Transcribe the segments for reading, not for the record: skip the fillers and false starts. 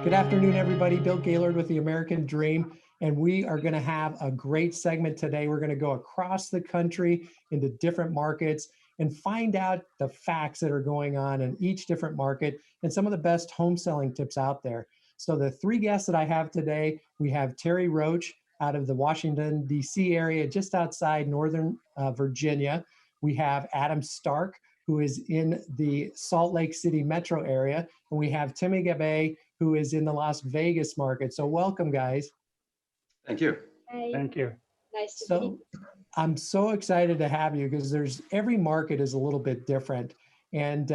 Good afternoon, everybody. Bill Gaylord with the American Dream, and we are going to have a great segment today. We're going to go across the country into different markets and find out the facts that are going on in each different market and some of the best home selling tips out there. So the three guests that I have today, we have Terry Roach out of the Washington, D.C. area, just outside Northern Virginia. We have Adam Stark, who is in the Salt Lake City metro area, and we have Timmy Gabe, who is in the Las Vegas market. So welcome, guys. Thank you. Hi. Thank you. Nice to So I'm so excited to have you because every market is a little bit different. And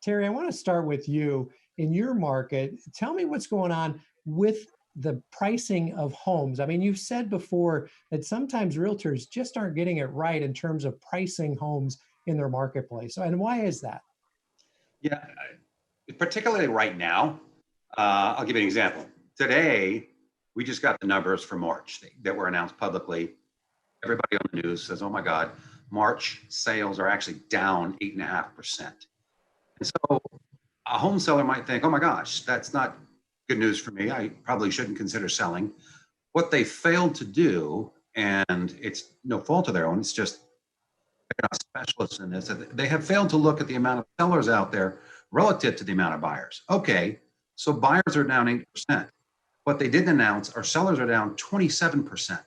Terry, I want to start with you. In your market, tell me what's going on with the pricing of homes. I mean, you've said before that sometimes realtors just aren't getting it right in terms of pricing homes in their marketplace. And why is that? Yeah, particularly right now, I'll give you an example. Today, we just got the numbers for March that were announced publicly. Everybody on the news says, oh my God, March sales are actually down 8.5%. And so a home seller might think, oh my gosh, that's not good news for me. I probably shouldn't consider selling. What they failed to do, and it's no fault of their own, it's just they're not specialists in this. They have failed to look at the amount of sellers out there relative to the amount of buyers. Okay, so buyers are down 8%. What they didn't announce are sellers are down 27%.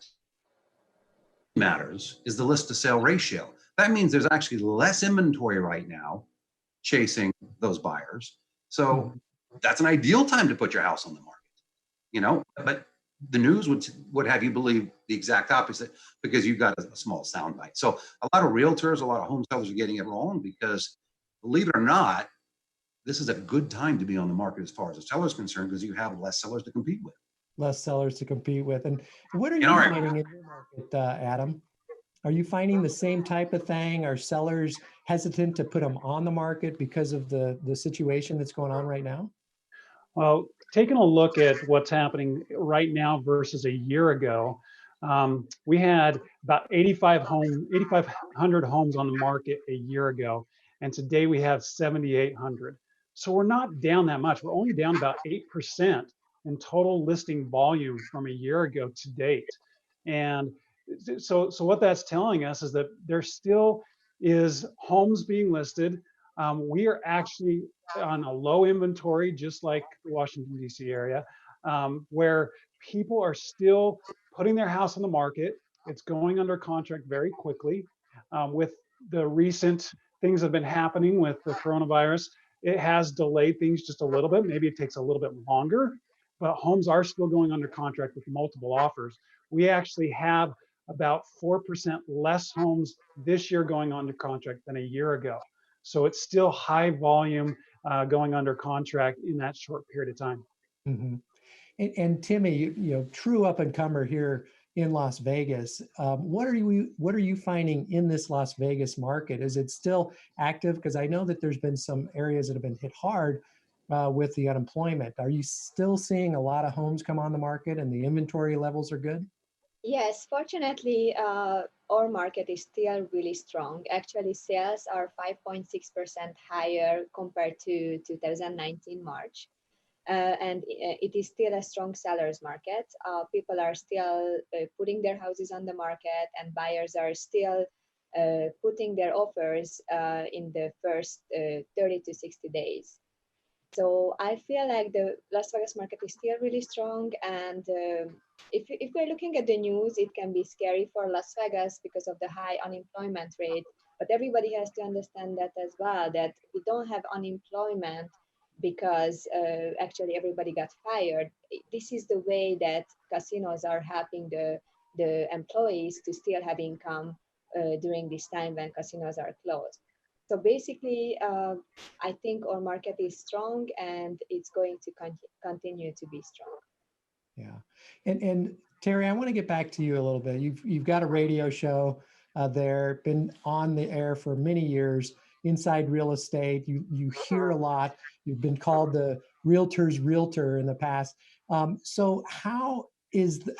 Matters is the list to sale ratio. That means there's actually less inventory right now chasing those buyers. So that's an ideal time to put your house on the market, but the news would have you believe the exact opposite because you've got a small soundbite. So a lot of realtors, a lot of home sellers are getting it wrong because, believe it or not, this is a good time to be on the market as far as the seller is concerned because you have less sellers to compete with. Less sellers to compete with. And what are you finding in your market, Adam? Are you finding the same type of thing? Are sellers hesitant to put them on the market because of the situation that's going on right now? Well, taking a look at what's happening right now versus a year ago, we had about 8,500 homes on the market a year ago, and today we have 7,800. So we're not down that much. We're only down about 8% in total listing volume from a year ago to date. And so what that's telling us is that there still is homes being listed. We are actually on a low inventory, just like the Washington, D.C. area, where people are still putting their house on the market. It's going under contract very quickly. With the recent things that have been happening with the coronavirus, it has delayed things just a little bit. Maybe it takes a little bit longer, but homes are still going under contract with multiple offers. We actually have about 4% less homes this year going under contract than a year ago. So it's still high volume going under contract in that short period of time. Mm-hmm. And Timmy, true up and comer here in Las Vegas. What are you finding in this Las Vegas market? Is it still active? Because I know that there's been some areas that have been hit hard with the unemployment. Are you still seeing a lot of homes come on the market and the inventory levels are good? Yes, fortunately, our market is still really strong. Actually, sales are 5.6% higher compared to 2019 March. And it is still a strong seller's market. People are still putting their houses on the market, and buyers are still putting their offers in the first 30 to 60 days. So I feel like the Las Vegas market is still really strong. And if we're looking at the news, it can be scary for Las Vegas because of the high unemployment rate. But everybody has to understand that as well, that we don't have unemployment because actually everybody got fired. This is the way that casinos are helping the employees to still have income during this time when casinos are closed. So basically, I think our market is strong and it's going to continue to be strong. Yeah. And Terry, I want to get back to you a little bit. You've got a radio show there, been on the air for many years, Inside Real Estate. You hear a lot. You've been called the realtor's realtor in the past. So how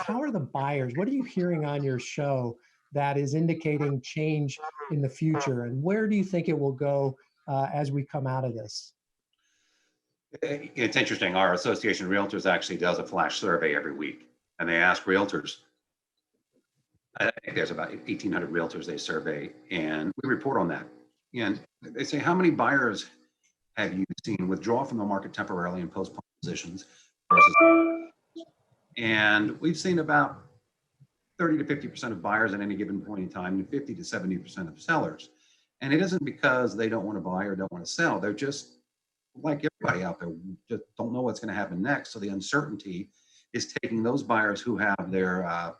are the buyers? What are you hearing on your show that is indicating change in the future? And where do you think it will go as we come out of this? It's interesting. Our Association of Realtors actually does a flash survey every week, and they ask realtors. I think there's about 1,800 realtors they survey, and we report on that. And they say, how many buyers have you seen withdraw from the market temporarily and postpone positions versus? And we've seen about 30 to 50% of buyers at any given point in time, and 50 to 70% of sellers. And it isn't because they don't want to buy or don't want to sell. They're just like everybody out there, just don't know what's going to happen next. So the uncertainty is taking those buyers who have their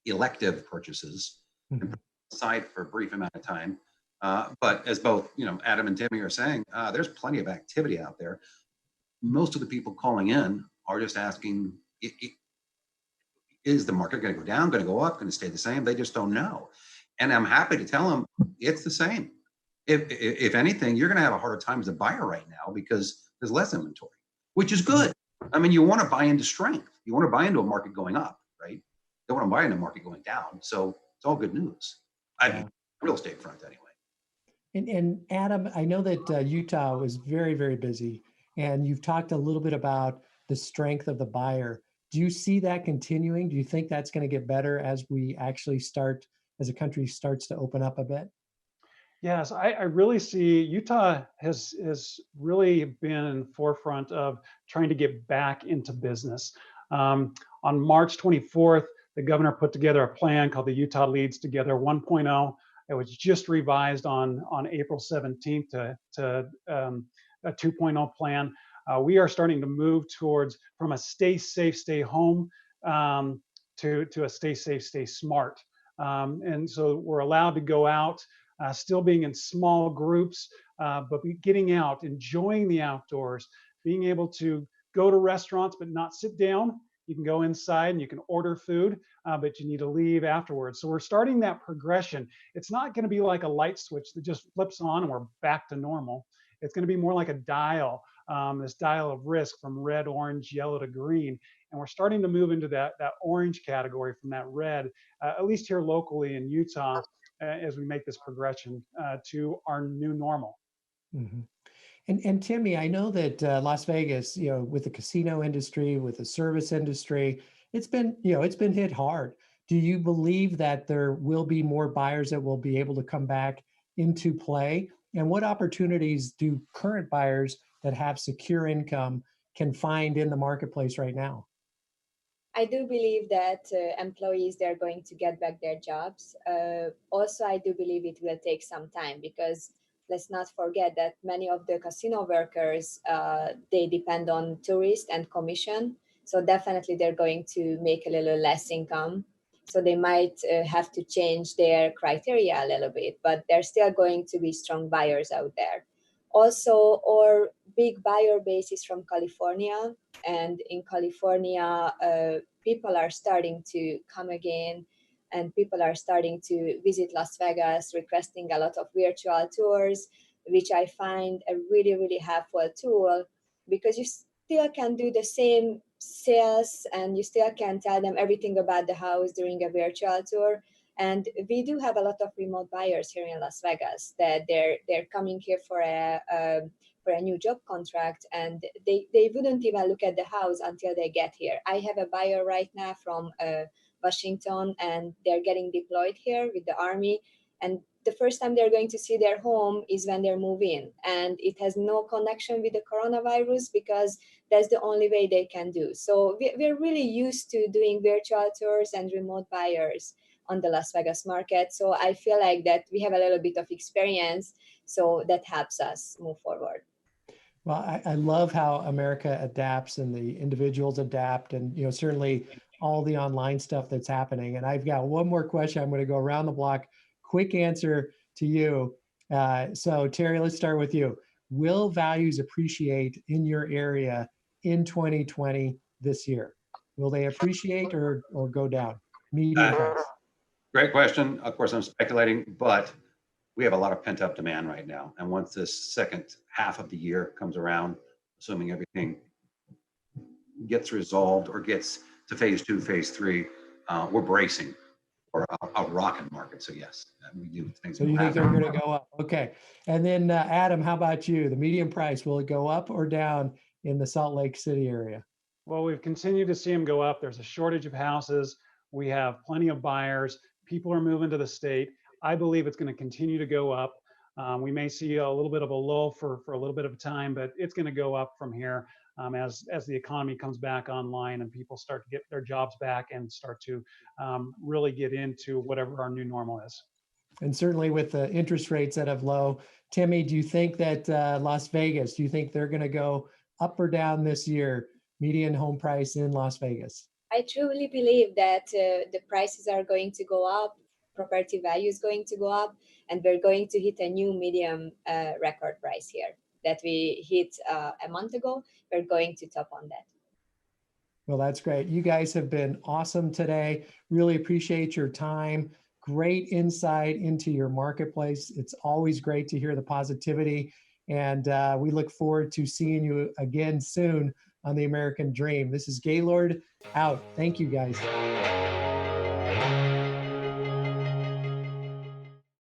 elective purchases and put them aside for a brief amount of time. But as both Adam and Timmy are saying, there's plenty of activity out there. Most of the people calling in are just asking, is the market going to go down, going to go up, going to stay the same? They just don't know. And I'm happy to tell them it's the same. If anything, you're going to have a harder time as a buyer right now because there's less inventory, which is good. I mean, you want to buy into strength. You want to buy into a market going up, right? You don't want to buy into a market going down. So it's all good news. I mean, real estate front anyway. And Adam, I know that Utah was very, very busy, and you've talked a little bit about the strength of the buyer. Do you see that continuing? Do you think that's going to get better as we actually start, as the country starts to open up a bit? Yes, I really see Utah has really been in the forefront of trying to get back into business. On March 24th, the governor put together a plan called the Utah Leads Together 1.0. It was just revised on April 17th to a 2.0 plan. We are starting to move towards from a stay safe, stay home to a stay safe, stay smart. And so we're allowed to go out, still being in small groups, but getting out, enjoying the outdoors, being able to go to restaurants but not sit down. You can go inside and you can order food, but you need to leave afterwards. So we're starting that progression. It's not going to be like a light switch that just flips on and we're back to normal. It's going to be more like a dial, this dial of risk from red, orange, yellow to green. And we're starting to move into that orange category from that red, at least here locally in Utah, as we make this progression to our new normal. Mm-hmm. And Timmy, I know that Las Vegas, with the casino industry, with the service industry, it's been hit hard. Do you believe that there will be more buyers that will be able to come back into play? And what opportunities do current buyers that have secure income can find in the marketplace right now? I do believe that employees, they're going to get back their jobs. Also, I do believe it will take some time because let's not forget that many of the casino workers, they depend on tourists and commission. So definitely they're going to make a little less income. So they might have to change their criteria a little bit, but there's still going to be strong buyers out there. Also, our big buyer base is from California, and in California, people are starting to come again, and people are starting to visit Las Vegas, requesting a lot of virtual tours, which I find a really, really helpful tool because you still can do the same sales and you still can tell them everything about the house during a virtual tour. And we do have a lot of remote buyers here in Las Vegas that they're coming here for a new job contract, and they wouldn't even look at the house until they get here. I have a buyer right now from Washington, and they're getting deployed here with the Army. And the first time they're going to see their home is when they're moving, and it has no connection with the coronavirus because that's the only way they can do. So we're really used to doing virtual tours and remote buyers on the Las Vegas market. So I feel like that we have a little bit of experience, so that helps us move forward. Well, I love how America adapts and the individuals adapt, and certainly all the online stuff that's happening. And I've got one more question. I'm going to go around the block. Quick answer to you. So Terry, let's start with you. Will values appreciate in your area in 2020 this year? Will they appreciate or go down? Median price. Great question. Of course, I'm speculating, but we have a lot of pent up demand right now. And once this second half of the year comes around, assuming everything gets resolved or gets to phase 2, phase 3, we're bracing for a rocking market. So yes, we do things. So you think they're going to go up? Okay. And then Adam, how about you? The median price, will it go up or down in the Salt Lake City area? Well, we've continued to see them go up. There's a shortage of houses. We have plenty of buyers. People are moving to the state. I believe it's going to continue to go up. We may see a little bit of a lull for a little bit of time, but it's going to go up from here as the economy comes back online and people start to get their jobs back and start to really get into whatever our new normal is. And certainly with the interest rates that have low, Timmy, do you think that Las Vegas, do you think they're going to go up or down this year, median home price in Las Vegas? I truly believe that the prices are going to go up, property value is going to go up, and we're going to hit a new medium record price here that we hit a month ago. We're going to top on that. Well, that's great. You guys have been awesome today. Really appreciate your time. Great insight into your marketplace. It's always great to hear the positivity. And we look forward to seeing you again soon on the American Dream. This is Gaylord out. Thank you, guys.